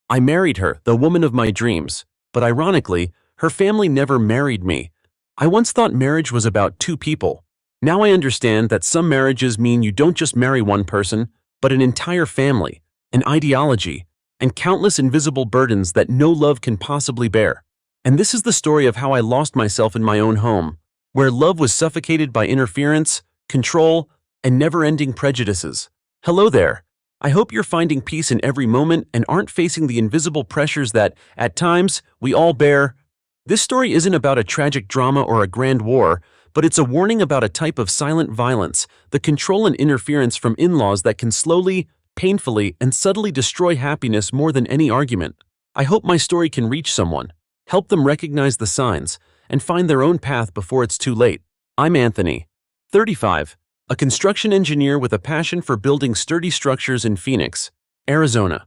I married her, the woman of my dreams, but ironically, her family never married me. I once thought marriage was about two people. Now I understand that some marriages mean you don't just marry one person, but an entire family, an ideology, and countless invisible burdens that no love can possibly bear. And this is the story of how I lost myself in my own home, where love was suffocated by interference, control, and never-ending prejudices. Hello there. I hope you're finding peace in every moment and aren't facing the invisible pressures that, at times, we all bear. This story isn't about a tragic drama or a grand war, but it's a warning about a type of silent violence, the control and interference from in-laws that can slowly, painfully, and subtly destroy happiness more than any argument. I hope my story can reach someone, help them recognize the signs, and find their own path before it's too late. I'm Anthony, 35, a construction engineer with a passion for building sturdy structures in Phoenix, Arizona.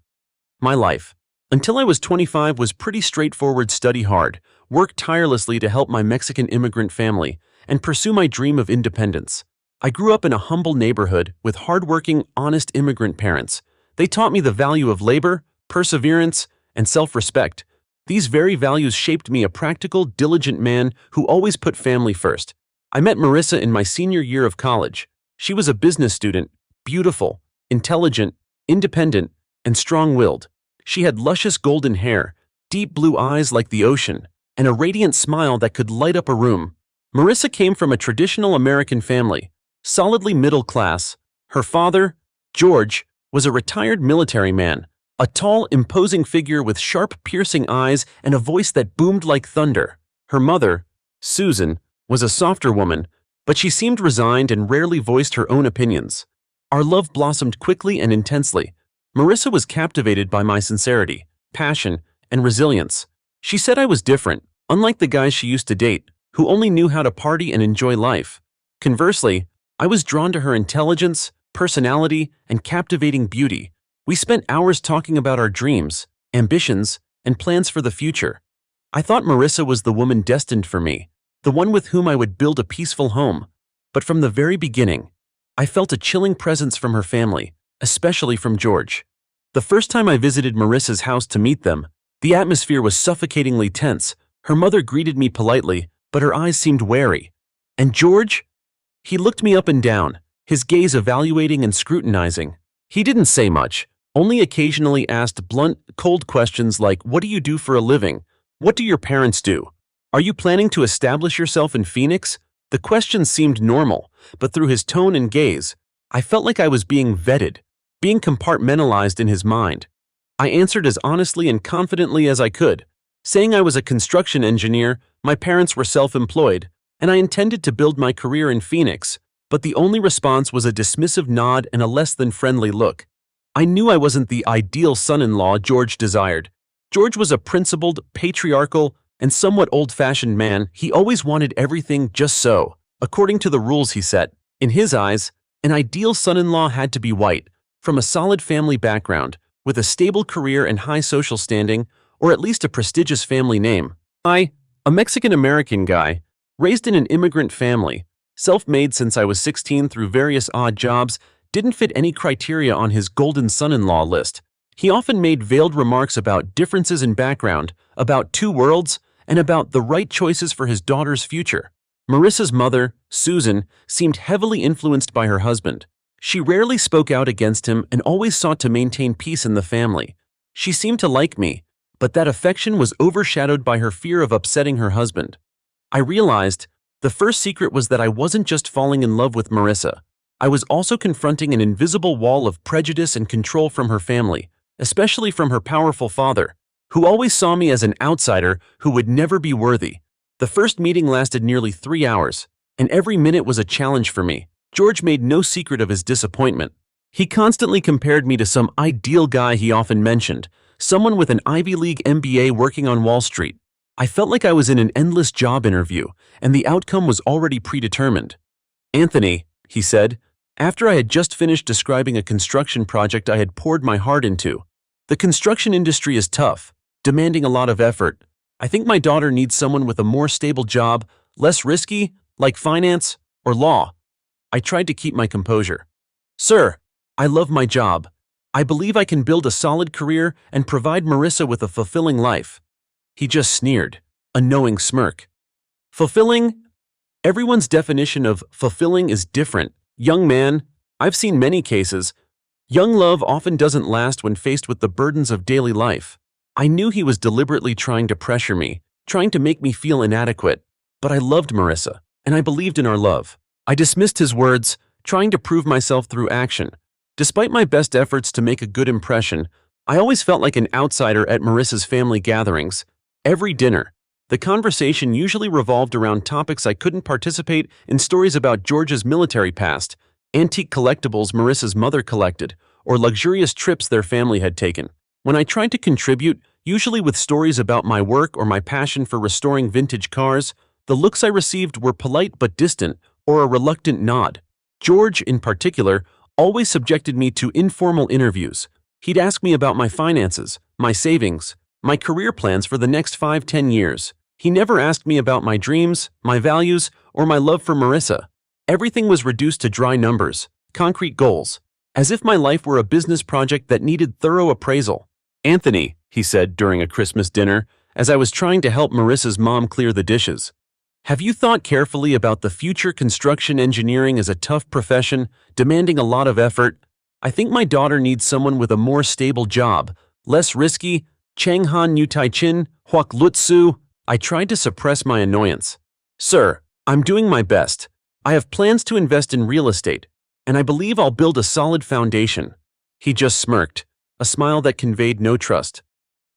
My life, until I was 25, was pretty straightforward: study hard, work tirelessly to help my Mexican immigrant family, and pursue my dream of independence. I grew up in a humble neighborhood with hardworking, honest immigrant parents. They taught me the value of labor, perseverance, and self-respect. These very values shaped me a practical, diligent man who always put family first. I met Marissa in my senior year of college. She was a business student, beautiful, intelligent, independent, and strong-willed. She had luscious golden hair, deep blue eyes like the ocean, and a radiant smile that could light up a room. Marissa came from a traditional American family, solidly middle class. Her father, George, was a retired military man, a tall, imposing figure with sharp, piercing eyes and a voice that boomed like thunder. Her mother, Susan, was a softer woman, but she seemed resigned and rarely voiced her own opinions. Our love blossomed quickly and intensely. Marissa was captivated by my sincerity, passion, and resilience. She said I was different, unlike the guys she used to date, who only knew how to party and enjoy life. Conversely, I was drawn to her intelligence, personality, and captivating beauty. We spent hours talking about our dreams, ambitions, and plans for the future. I thought Marissa was the woman destined for me, the one with whom I would build a peaceful home. But from the very beginning, I felt a chilling presence from her family, especially from George. The first time I visited Marissa's house to meet them, the atmosphere was suffocatingly tense. Her mother greeted me politely, but her eyes seemed wary. And George? He looked me up and down, his gaze evaluating and scrutinizing. He didn't say much, only occasionally asked blunt, cold questions like, "What do you do for a living? What do your parents do? Are you planning to establish yourself in Phoenix?" The questions seemed normal, but through his tone and gaze, I felt like I was being vetted, being compartmentalized in his mind. I answered as honestly and confidently as I could, saying I was a construction engineer, my parents were self-employed, and I intended to build my career in Phoenix, but the only response was a dismissive nod and a less-than-friendly look. I knew I wasn't the ideal son-in-law George desired. George was a principled, patriarchal, and somewhat old-fashioned man. He always wanted everything just so, according to the rules he set. In his eyes, an ideal son-in-law had to be white, from a solid family background, with a stable career and high social standing, or at least a prestigious family name. I, a Mexican-American guy, raised in an immigrant family, self-made since I was 16 through various odd jobs, didn't fit any criteria on his golden son-in-law list. He often made veiled remarks about differences in background, about two worlds, and about the right choices for his daughter's future. Marissa's mother, Susan, seemed heavily influenced by her husband. She rarely spoke out against him and always sought to maintain peace in the family. She seemed to like me, but that affection was overshadowed by her fear of upsetting her husband. I realized the first secret was that I wasn't just falling in love with Marissa. I was also confronting an invisible wall of prejudice and control from her family, especially from her powerful father, who always saw me as an outsider who would never be worthy. The first meeting lasted nearly 3 hours, and every minute was a challenge for me. George made no secret of his disappointment. He constantly compared me to some ideal guy he often mentioned, someone with an Ivy League MBA working on Wall Street. I felt like I was in an endless job interview, and the outcome was already predetermined. "Anthony," he said, after I had just finished describing a construction project I had poured my heart into, "the construction industry is tough, demanding a lot of effort. I think my daughter needs someone with a more stable job, less risky, like finance or law." I tried to keep my composure. "Sir, I love my job. I believe I can build a solid career and provide Marissa with a fulfilling life." He just sneered, a knowing smirk. Fulfilling? Everyone's definition of fulfilling is different. Young man, I've seen many cases. Young love often doesn't last when faced with the burdens of daily life. I knew he was deliberately trying to pressure me, trying to make me feel inadequate. But I loved Marissa, and I believed in our love. I dismissed his words, trying to prove myself through action. Despite my best efforts to make a good impression, I always felt like an outsider at Marissa's family gatherings. Every dinner, the conversation usually revolved around topics I couldn't participate in: stories about George's military past, antique collectibles Marissa's mother collected, or luxurious trips their family had taken. When I tried to contribute, usually with stories about my work or my passion for restoring vintage cars, the looks I received were polite but distant, or a reluctant nod. George, in particular, always subjected me to informal interviews. He'd ask me about my finances, my savings, my career plans for the next 5-10 years. He never asked me about my dreams, my values, or my love for Marissa. Everything was reduced to dry numbers, concrete goals, as if my life were a business project that needed thorough appraisal. "Anthony," he said during a Christmas dinner, as I was trying to help Marissa's mom clear the dishes, "have you thought carefully about the future? Construction engineering is a tough profession, demanding a lot of effort. I think my daughter needs someone with a more stable job, less risky. Chang Han Nu Tai Chin, Huak Lut Su." I tried to suppress my annoyance. "Sir, I'm doing my best. I have plans to invest in real estate, and I believe I'll build a solid foundation." He just smirked, a smile that conveyed no trust.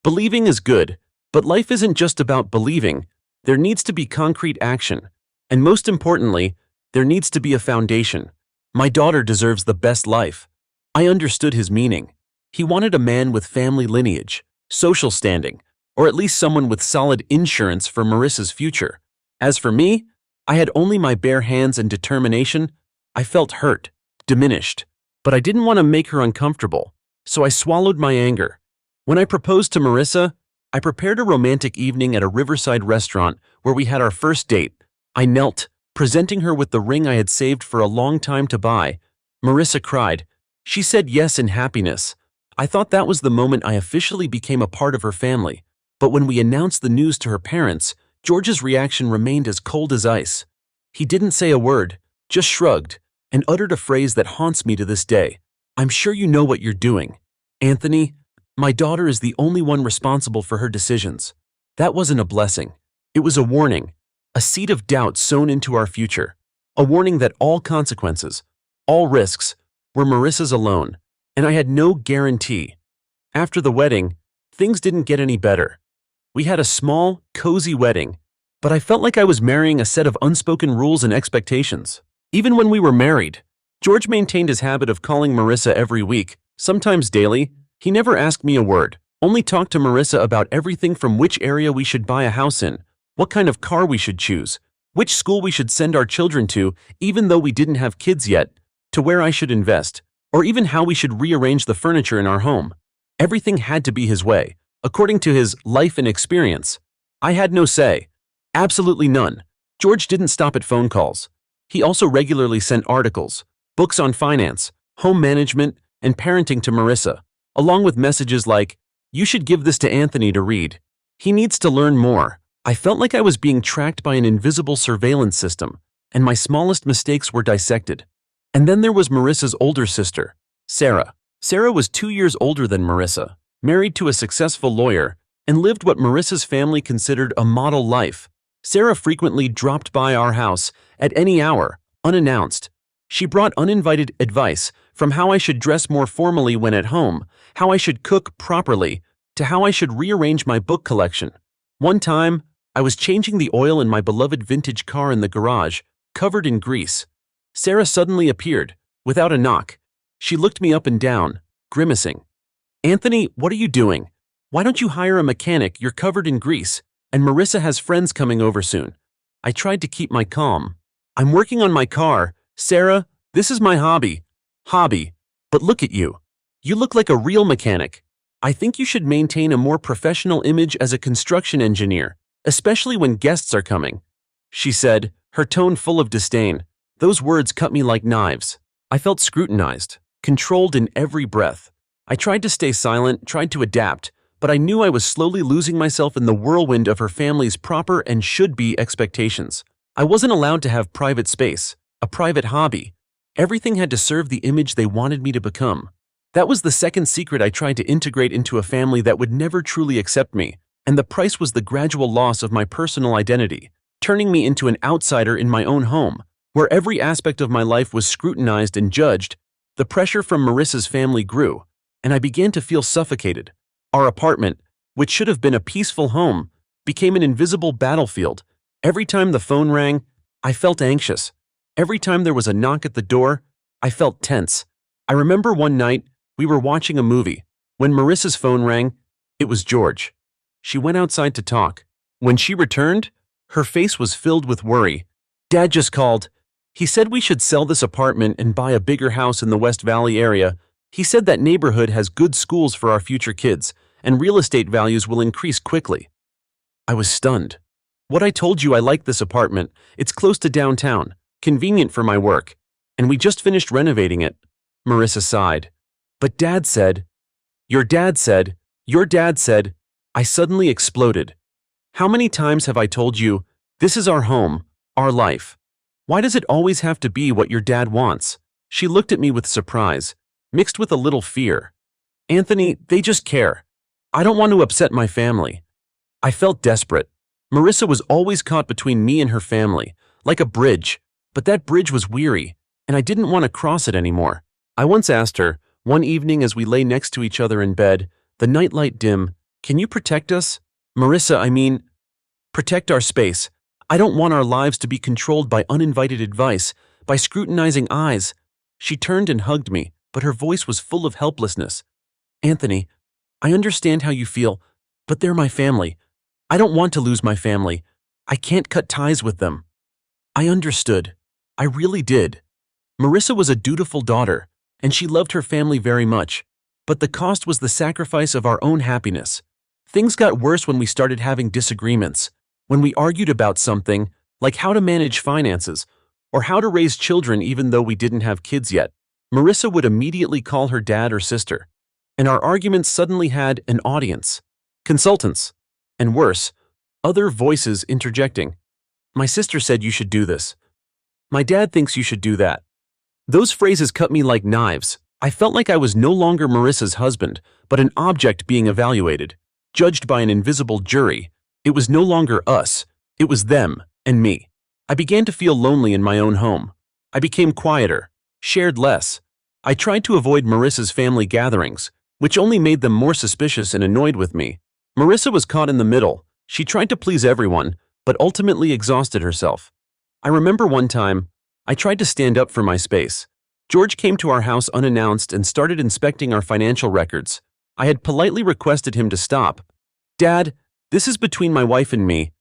Believing is good, but life isn't just about believing. There needs to be concrete action. And most importantly, there needs to be a foundation. My daughter deserves the best life. I understood his meaning. He wanted a man with family lineage, social standing, or at least someone with solid insurance for Marissa's future. As for me, I had only my bare hands and determination. I felt hurt, diminished, but I didn't want to make her uncomfortable, so I swallowed my anger. When I proposed to Marissa, I prepared a romantic evening at a riverside restaurant where we had our first date. I knelt, presenting her with the ring I had saved for a long time to buy. Marissa cried. She said yes in happiness. I thought that was the moment I officially became a part of her family. But when we announced the news to her parents, George's reaction remained as cold as ice. He didn't say a word, just shrugged, and uttered a phrase that haunts me to this day. "I'm sure you know what you're doing. Anthony, my daughter is the only one responsible for her decisions." That wasn't a blessing. It was a warning, a seed of doubt sown into our future, a warning that all consequences, all risks, were Marissa's alone, and I had no guarantee. After the wedding, things didn't get any better. We had a small, cozy wedding, but I felt like I was marrying a set of unspoken rules and expectations. Even when we were married, George maintained his habit of calling Marissa every week, sometimes daily. He never asked me a word, only talked to Marissa about everything from which area we should buy a house in, what kind of car we should choose, which school we should send our children to, even though we didn't have kids yet, to where I should invest, or even how we should rearrange the furniture in our home. Everything had to be his way, according to his life and experience. I had no say. Absolutely none. George didn't stop at phone calls. He also regularly sent articles, books on finance, home management, and parenting to Marissa, along with messages like, "You should give this to Anthony to read. He needs to learn more." I felt like I was being tracked by an invisible surveillance system, and my smallest mistakes were dissected. And then there was Marissa's older sister, Sarah. Sarah was 2 years older than Marissa, married to a successful lawyer, and lived what Marissa's family considered a model life. Sarah frequently dropped by our house at any hour, unannounced. She brought uninvited advice, from how I should dress more formally when at home, how I should cook properly, to how I should rearrange my book collection. One time, I was changing the oil in my beloved vintage car in the garage, covered in grease. Sarah suddenly appeared, without a knock. She looked me up and down, grimacing. "Anthony, what are you doing? Why don't you hire a mechanic? You're covered in grease, and Marissa has friends coming over soon." I tried to keep my calm. "I'm working on my car. Sarah, this is my hobby. But look at you. You look like a real mechanic. I think you should maintain a more professional image as a construction engineer, especially when guests are coming," she said, her tone full of disdain. Those words cut me like knives. I felt scrutinized, controlled in every breath. I tried to stay silent, tried to adapt, but I knew I was slowly losing myself in the whirlwind of her family's proper and should-be expectations. I wasn't allowed to have private space, a private hobby. Everything had to serve the image they wanted me to become. That was the second secret I tried to integrate into a family that would never truly accept me, and the price was the gradual loss of my personal identity, turning me into an outsider in my own home, where every aspect of my life was scrutinized and judged. The pressure from Marissa's family grew, and I began to feel suffocated. Our apartment, which should have been a peaceful home, became an invisible battlefield. Every time the phone rang, I felt anxious. Every time there was a knock at the door, I felt tense. I remember one night, we were watching a movie. When Marissa's phone rang, it was George. She went outside to talk. When she returned, her face was filled with worry. Dad just called. He said we should sell this apartment and buy a bigger house in the West Valley area. He said that neighborhood has good schools for our future kids, and real estate values will increase quickly. I was stunned. What I told you, I like this apartment. It's close to downtown, convenient for my work, and we just finished renovating it. Marissa sighed. But Dad said, your dad said, your dad said. I suddenly exploded. How many times have I told you, this is our home, our life? Why does it always have to be what your dad wants? She looked at me with surprise, mixed with a little fear. Anthony, they just care. I don't want to upset my family. I felt desperate. Marissa was always caught between me and her family, like a bridge, but that bridge was weary, and I didn't want to cross it anymore. I once asked her, one evening as we lay next to each other in bed, the nightlight dim, can you protect us? Marissa, protect our space. I don't want our lives to be controlled by uninvited advice, by scrutinizing eyes. She turned and hugged me, but her voice was full of helplessness. Anthony, I understand how you feel, but they're my family. I don't want to lose my family. I can't cut ties with them. I understood. I really did. Marissa was a dutiful daughter, and she loved her family very much, but the cost was the sacrifice of our own happiness. Things got worse when we started having disagreements, when we argued about something, like how to manage finances, or how to raise children even though we didn't have kids yet. Marissa would immediately call her dad or sister, and our arguments suddenly had an audience, consultants, and worse, other voices interjecting. My sister said you should do this. My dad thinks you should do that. Those phrases cut me like knives. I felt like I was no longer Marissa's husband, but an object being evaluated, judged by an invisible jury. It was no longer us. It was them and me. I began to feel lonely in my own home. I became quieter, shared less. I tried to avoid Marissa's family gatherings, which only made them more suspicious and annoyed with me. Marissa was caught in the middle. She tried to please everyone, but ultimately exhausted herself. I remember one time, I tried to stand up for my space. George came to our house unannounced and started inspecting our financial records. I had politely requested him to stop. Dad, this is between my wife and me.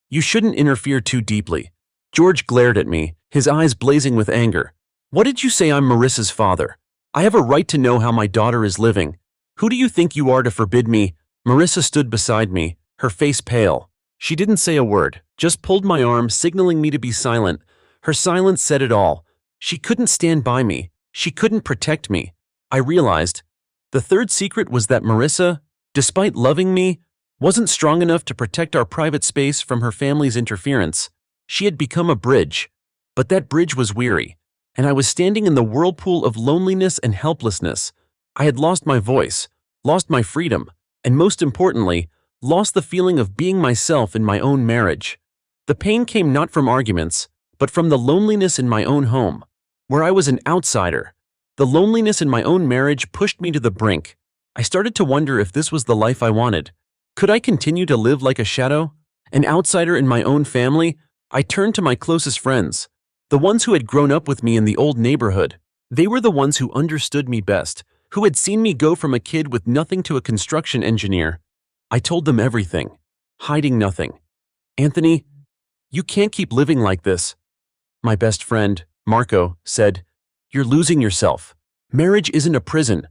You shouldn't interfere too deeply. George glared at me, his eyes blazing with anger. What did you say? I'm Marissa's father. I have a right to know how my daughter is living. Who do you think you are to forbid me? Marissa stood beside me, her face pale. She didn't say a word, just pulled my arm, signaling me to be silent. Her silence said it all. She couldn't stand by me. She couldn't protect me. I realized. The third secret was that Marissa, despite loving me, wasn't strong enough to protect our private space from her family's interference. She had become a bridge, but that bridge was weary, and I was standing in the whirlpool of loneliness and helplessness. I had lost my voice, lost my freedom, and most importantly, lost the feeling of being myself in my own marriage. The pain came not from arguments, but from the loneliness in my own home, where I was an outsider. The loneliness in my own marriage pushed me to the brink. I started to wonder if this was the life I wanted. Could I continue to live like a shadow? An outsider in my own family? I turned to my closest friends, the ones who had grown up with me in the old neighborhood. They were the ones who understood me best, who had seen me go from a kid with nothing to a construction engineer. I told them everything, hiding nothing. Anthony, you can't keep living like this. My best friend, Marco, said, you're losing yourself. Marriage isn't a prison.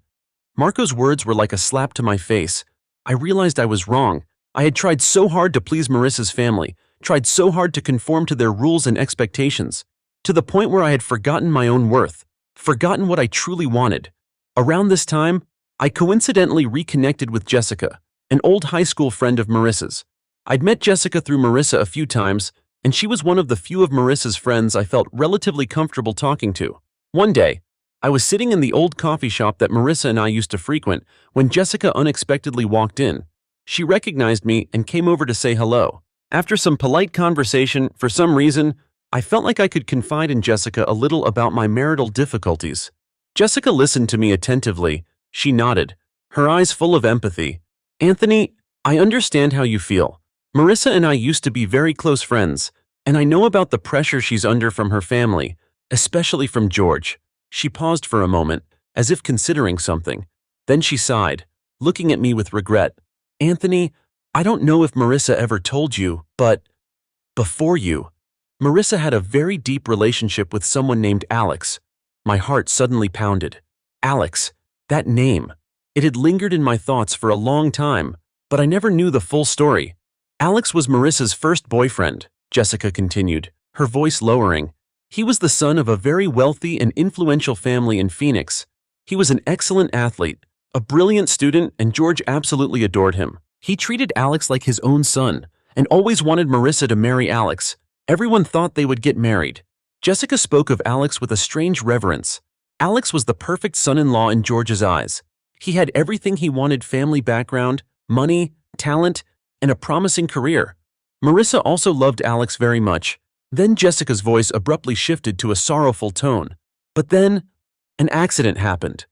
Marco's words were like a slap to my face. I realized I was wrong. I had tried so hard to please Marissa's family, tried so hard to conform to their rules and expectations, to the point where I had forgotten my own worth, forgotten what I truly wanted. Around this time, I coincidentally reconnected with Jessica, an old high school friend of Marissa's. I'd met Jessica through Marissa a few times, and she was one of the few of Marissa's friends I felt relatively comfortable talking to. One day, I was sitting in the old coffee shop that Marissa and I used to frequent when Jessica unexpectedly walked in. She recognized me and came over to say hello. After some polite conversation, for some reason, I felt like I could confide in Jessica a little about my marital difficulties. Jessica listened to me attentively. She nodded, her eyes full of empathy. "Anthony, I understand how you feel. Marissa and I used to be very close friends, and I know about the pressure she's under from her family, especially from George." She paused for a moment, as if considering something. Then she sighed, looking at me with regret. "Anthony, I don't know if Marissa ever told you, but before you, Marissa had a very deep relationship with someone named Alex." My heart suddenly pounded. Alex, that name. It had lingered in my thoughts for a long time, but I never knew the full story. "Alex was Marissa's first boyfriend," Jessica continued, her voice lowering. "He was the son of a very wealthy and influential family in Phoenix. He was an excellent athlete, a brilliant student, and George absolutely adored him. He treated Alex like his own son, and always wanted Marissa to marry Alex. Everyone thought they would get married." Jessica spoke of Alex with a strange reverence. Alex was the perfect son-in-law in George's eyes. He had everything he wanted: family background, money, talent, and a promising career. Marissa also loved Alex very much. Then Jessica's voice abruptly shifted to a sorrowful tone. "But then, an accident happened.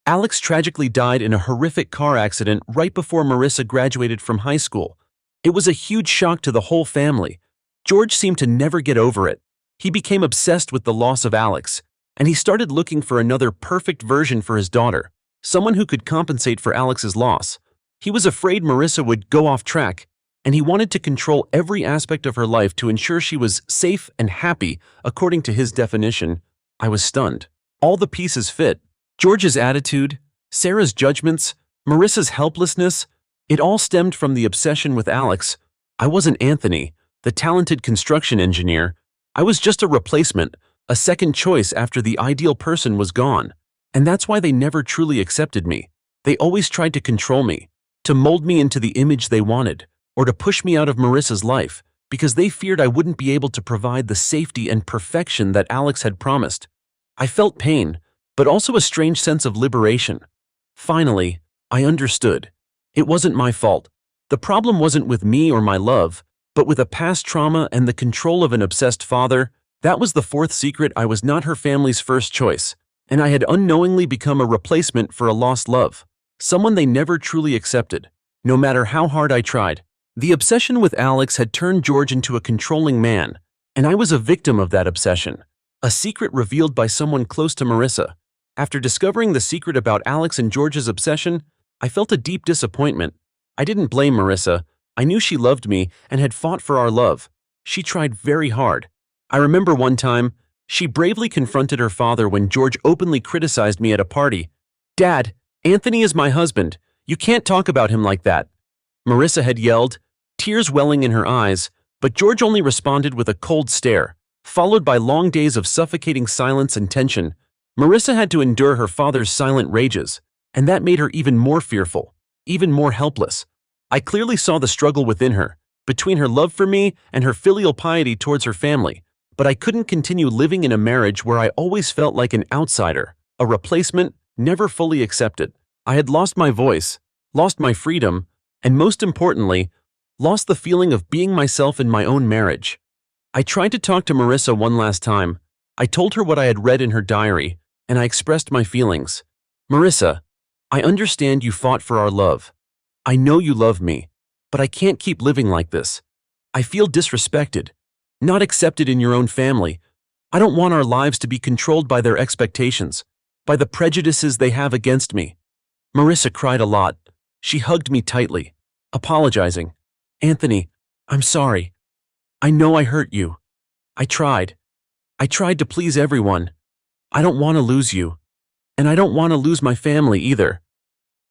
Alex tragically died in a horrific car accident right before Marissa graduated from high school. It was a huge shock to the whole family. George seemed to never get over it. He became obsessed with the loss of Alex, and he started looking for another perfect version for his daughter, someone who could compensate for Alex's loss. He was afraid Marissa would go off track, and he wanted to control every aspect of her life to ensure she was safe and happy, according to his definition." I was stunned. All the pieces fit. George's attitude, Sarah's judgments, Marissa's helplessness, it all stemmed from the obsession with Alex. I wasn't Anthony, the talented construction engineer. I was just a replacement, a second choice after the ideal person was gone. And that's why they never truly accepted me. They always tried to control me, to mold me into the image they wanted, or to push me out of Marissa's life, because they feared I wouldn't be able to provide the safety and perfection that Alex had promised. I felt pain, but also a strange sense of liberation. Finally, I understood. It wasn't my fault. The problem wasn't with me or my love, but with a past trauma and the control of an obsessed father. That was the fourth secret. I was not her family's first choice, and I had unknowingly become a replacement for a lost love, someone they never truly accepted, no matter how hard I tried. The obsession with Alex had turned George into a controlling man, and I was a victim of that obsession, a secret revealed by someone close to Marissa. After discovering the secret about Alex and George's obsession, I felt a deep disappointment. I didn't blame Marissa. I knew she loved me and had fought for our love. She tried very hard. I remember one time, she bravely confronted her father when George openly criticized me at a party. "Dad, Anthony is my husband. You can't talk about him like that," Marissa had yelled, tears welling in her eyes, but George only responded with a cold stare, followed by long days of suffocating silence and tension. Marissa had to endure her father's silent rages, and that made her even more fearful, even more helpless. I clearly saw the struggle within her, between her love for me and her filial piety towards her family, but I couldn't continue living in a marriage where I always felt like an outsider, a replacement, never fully accepted. I had lost my voice, lost my freedom, and most importantly, lost the feeling of being myself in my own marriage. I tried to talk to Marissa one last time. I told her what I had read in her diary, and I expressed my feelings. "Marissa, I understand you fought for our love. I know you love me, but I can't keep living like this. I feel disrespected, not accepted in your own family. I don't want our lives to be controlled by their expectations, by the prejudices they have against me." Marissa cried a lot. She hugged me tightly, apologizing. "Anthony, I'm sorry. I know I hurt you. I tried. I tried to please everyone. I don't want to lose you, and I don't want to lose my family either."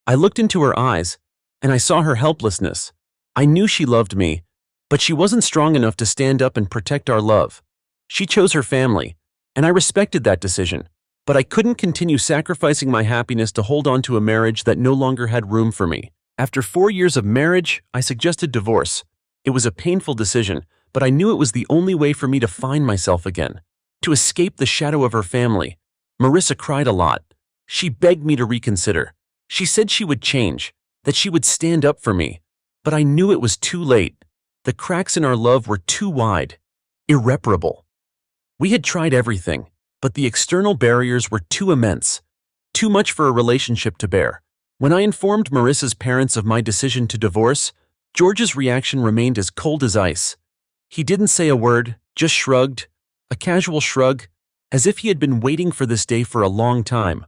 I looked into her eyes, and I saw her helplessness. I knew she loved me, but she wasn't strong enough to stand up and protect our love. She chose her family, and I respected that decision. But I couldn't continue sacrificing my happiness to hold on to a marriage that no longer had room for me. After 4 years of marriage, I suggested divorce. It was a painful decision, but I knew it was the only way for me to find myself again, to escape the shadow of her family. Marissa cried a lot. She begged me to reconsider. She said she would change, that she would stand up for me. But I knew it was too late. The cracks in our love were too wide, irreparable. We had tried everything, but the external barriers were too immense, too much for a relationship to bear. When I informed Marissa's parents of my decision to divorce, George's reaction remained as cold as ice. He didn't say a word, just shrugged, a casual shrug, as if he had been waiting for this day for a long time.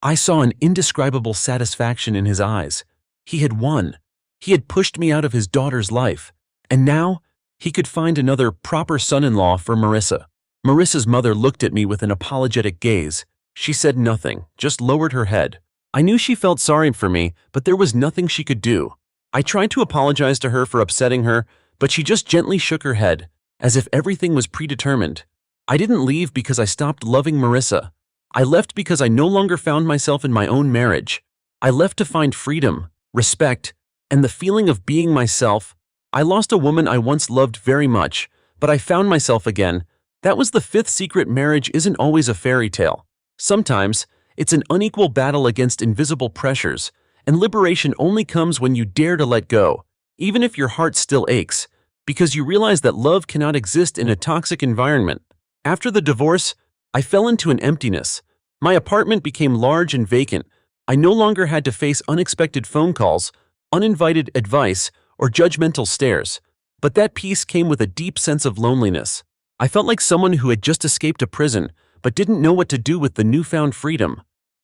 I saw an indescribable satisfaction in his eyes. He had won. He had pushed me out of his daughter's life, and now he could find another proper son-in-law for Marissa. Marissa's mother looked at me with an apologetic gaze. She said nothing, just lowered her head. I knew she felt sorry for me, but there was nothing she could do. I tried to apologize to her for upsetting her, but she just gently shook her head, as if everything was predetermined. I didn't leave because I stopped loving Marissa. I left because I no longer found myself in my own marriage. I left to find freedom, respect, and the feeling of being myself. I lost a woman I once loved very much, but I found myself again. That was the fifth secret. Marriage isn't always a fairy tale. Sometimes, it's an unequal battle against invisible pressures, and liberation only comes when you dare to let go, even if your heart still aches, because you realize that love cannot exist in a toxic environment. After the divorce, I fell into an emptiness. My apartment became large and vacant. I no longer had to face unexpected phone calls, uninvited advice, or judgmental stares. But that peace came with a deep sense of loneliness. I felt like someone who had just escaped a prison, but didn't know what to do with the newfound freedom.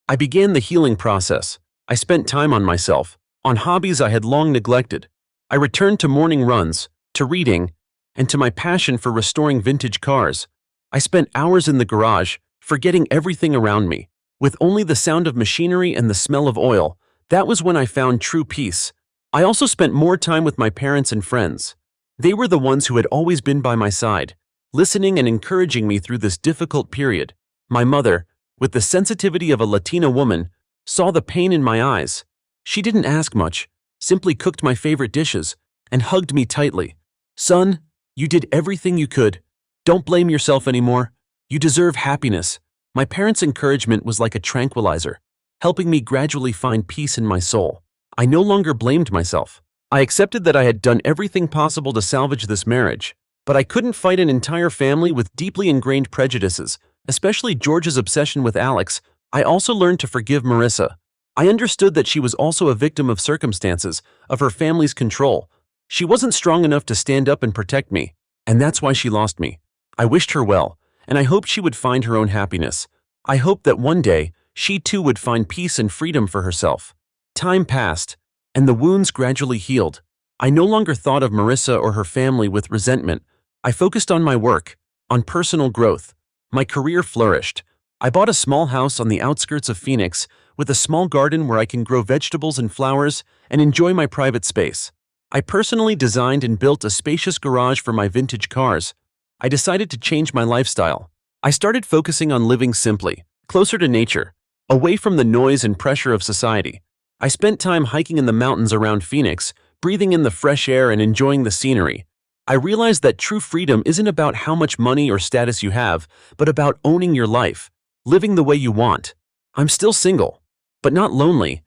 I began the healing process. I spent time on myself, on hobbies I had long neglected. I returned to morning runs, to reading, and to my passion for restoring vintage cars. I spent hours in the garage, forgetting everything around me. With only the sound of machinery and the smell of oil, that was when I found true peace. I also spent more time with my parents and friends. They were the ones who had always been by my side, listening and encouraging me through this difficult period. My mother, with the sensitivity of a Latina woman, saw the pain in my eyes. She didn't ask much, simply cooked my favorite dishes, and hugged me tightly. "Son, you did everything you could. Don't blame yourself anymore. You deserve happiness." My parents' encouragement was like a tranquilizer, helping me gradually find peace in my soul. I no longer blamed myself. I accepted that I had done everything possible to salvage this marriage, but I couldn't fight an entire family with deeply ingrained prejudices, especially George's obsession with Alex. I also learned to forgive Marissa. I understood that she was also a victim of circumstances, of her family's control. She wasn't strong enough to stand up and protect me, and that's why she lost me. I wished her well, and I hoped she would find her own happiness. I hoped that one day, she too would find peace and freedom for herself. Time passed, and the wounds gradually healed. I no longer thought of Marissa or her family with resentment. I focused on my work, on personal growth. My career flourished. I bought a small house on the outskirts of Phoenix with a small garden where I can grow vegetables and flowers and enjoy my private space. I personally designed and built a spacious garage for my vintage cars. I decided to change my lifestyle. I started focusing on living simply, closer to nature, away from the noise and pressure of society. I spent time hiking in the mountains around Phoenix, breathing in the fresh air and enjoying the scenery. I realized that true freedom isn't about how much money or status you have, but about owning your life, living the way you want. I'm still single, but not lonely.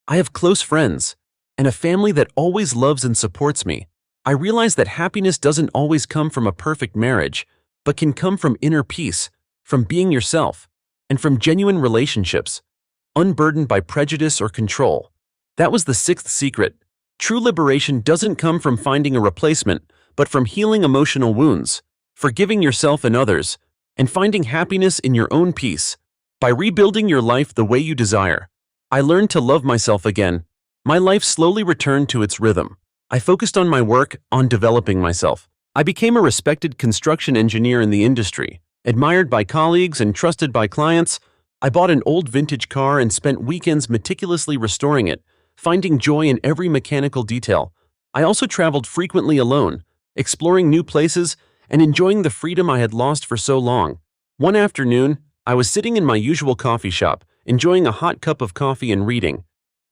I have close friends, and a family that always loves and supports me. I realized that happiness doesn't always come from a perfect marriage, but can come from inner peace, from being yourself, and from genuine relationships, unburdened by prejudice or control. That was the sixth secret. True liberation doesn't come from finding a replacement, but from healing emotional wounds, forgiving yourself and others, and finding happiness in your own peace. By rebuilding your life the way you desire, I learned to love myself again. My life slowly returned to its rhythm. I focused on my work, on developing myself. I became a respected construction engineer in the industry, admired by colleagues and trusted by clients. I bought an old vintage car and spent weekends meticulously restoring it, finding joy in every mechanical detail. I also traveled frequently alone, exploring new places and enjoying the freedom I had lost for so long. One afternoon, I was sitting in my usual coffee shop, enjoying a hot cup of coffee and reading.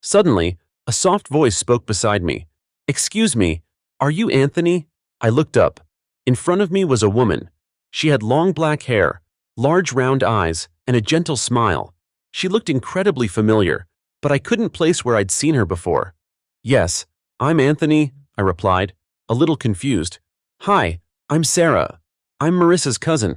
Suddenly, a soft voice spoke beside me. "Excuse me, are you Anthony?" I looked up. In front of me was a woman. She had long black hair, large round eyes, and a gentle smile. She looked incredibly familiar, but I couldn't place where I'd seen her before. "Yes, I'm Anthony," I replied, a little confused. "Hi, I'm Sarah. I'm Marissa's cousin."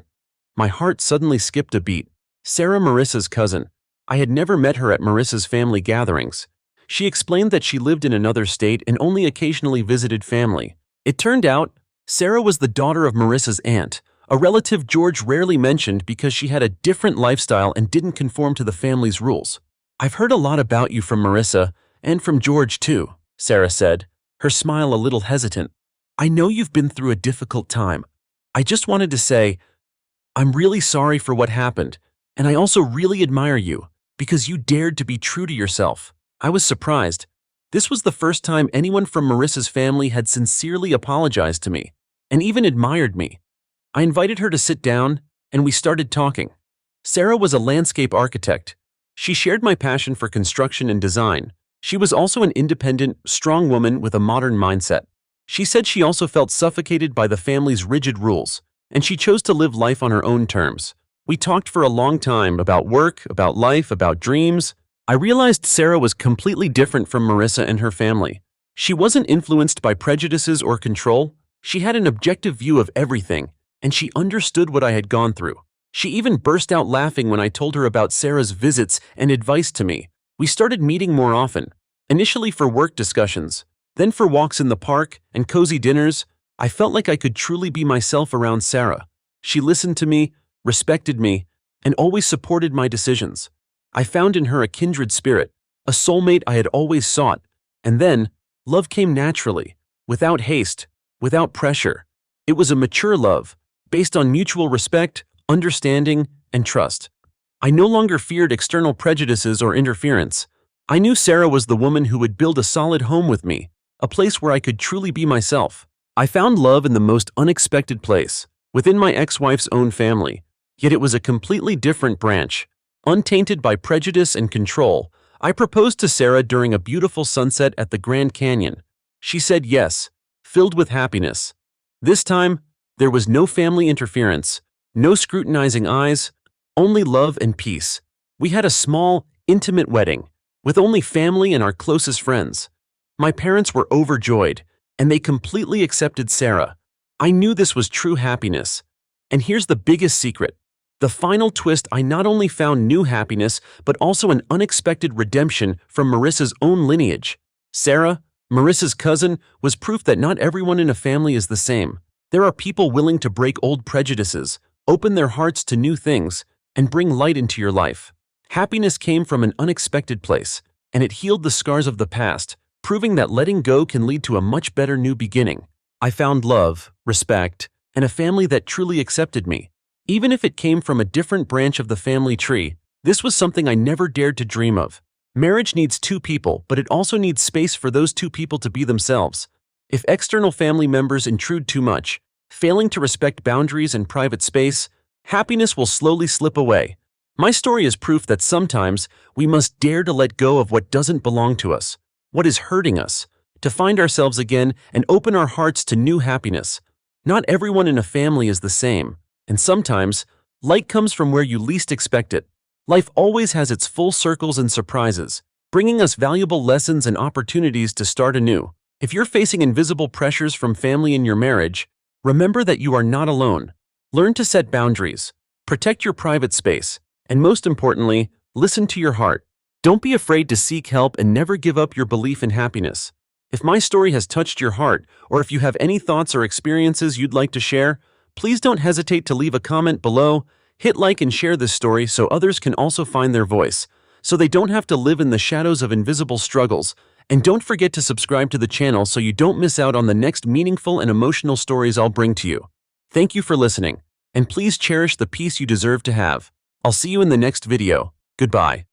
My heart suddenly skipped a beat. Sarah, Marissa's cousin. I had never met her at Marissa's family gatherings. She explained that she lived in another state and only occasionally visited family. It turned out, Sarah was the daughter of Marissa's aunt, a relative George rarely mentioned because she had a different lifestyle and didn't conform to the family's rules. "I've heard a lot about you from Marissa, and from George too," Sarah said, her smile a little hesitant. "I know you've been through a difficult time. I just wanted to say, I'm really sorry for what happened, and I also really admire you, because you dared to be true to yourself." I was surprised. This was the first time anyone from Marissa's family had sincerely apologized to me, and even admired me. I invited her to sit down, and we started talking. Sarah was a landscape architect. She shared my passion for construction and design. She was also an independent, strong woman with a modern mindset. She said she also felt suffocated by the family's rigid rules, and she chose to live life on her own terms. We talked for a long time about work, about life, about dreams. I realized Sarah was completely different from Marissa and her family. She wasn't influenced by prejudices or control. She had an objective view of everything, and she understood what I had gone through. She even burst out laughing when I told her about Sarah's visits and advice to me. We started meeting more often, initially for work discussions, then for walks in the park and cozy dinners. I felt like I could truly be myself around Sarah. She listened to me, respected me, and always supported my decisions. I found in her a kindred spirit, a soulmate I had always sought, and then, love came naturally, without haste, without pressure. It was a mature love, based on mutual respect, understanding, and trust. I no longer feared external prejudices or interference. I knew Sarah was the woman who would build a solid home with me, a place where I could truly be myself. I found love in the most unexpected place, within my ex-wife's own family, yet it was a completely different branch. Untainted by prejudice and control, I proposed to Sarah during a beautiful sunset at the Grand Canyon. She said yes, filled with happiness. This time, there was no family interference, no scrutinizing eyes, only love and peace. We had a small, intimate wedding, with only family and our closest friends. My parents were overjoyed, and they completely accepted Sarah. I knew this was true happiness. And here's the biggest secret. The final twist: I not only found new happiness, but also an unexpected redemption from Marissa's own lineage. Sarah, Marissa's cousin, was proof that not everyone in a family is the same. There are people willing to break old prejudices, open their hearts to new things, and bring light into your life. Happiness came from an unexpected place, and it healed the scars of the past, proving that letting go can lead to a much better new beginning. I found love, respect, and a family that truly accepted me. Even if it came from a different branch of the family tree, this was something I never dared to dream of. Marriage needs two people, but it also needs space for those two people to be themselves. If external family members intrude too much, failing to respect boundaries and private space, happiness will slowly slip away. My story is proof that sometimes we must dare to let go of what doesn't belong to us, what is hurting us, to find ourselves again and open our hearts to new happiness. Not everyone in a family is the same, and sometimes light comes from where you least expect it. Life always has its full circles and surprises, bringing us valuable lessons and opportunities to start anew. If you're facing invisible pressures from family in your marriage, remember that you are not alone. Learn to set boundaries, protect your private space, and most importantly, listen to your heart. Don't be afraid to seek help and never give up your belief in happiness. If my story has touched your heart, or if you have any thoughts or experiences you'd like to share, please don't hesitate to leave a comment below. Hit like and share this story so others can also find their voice, so they don't have to live in the shadows of invisible struggles. And don't forget to subscribe to the channel so you don't miss out on the next meaningful and emotional stories I'll bring to you. Thank you for listening, and please cherish the peace you deserve to have. I'll see you in the next video. Goodbye.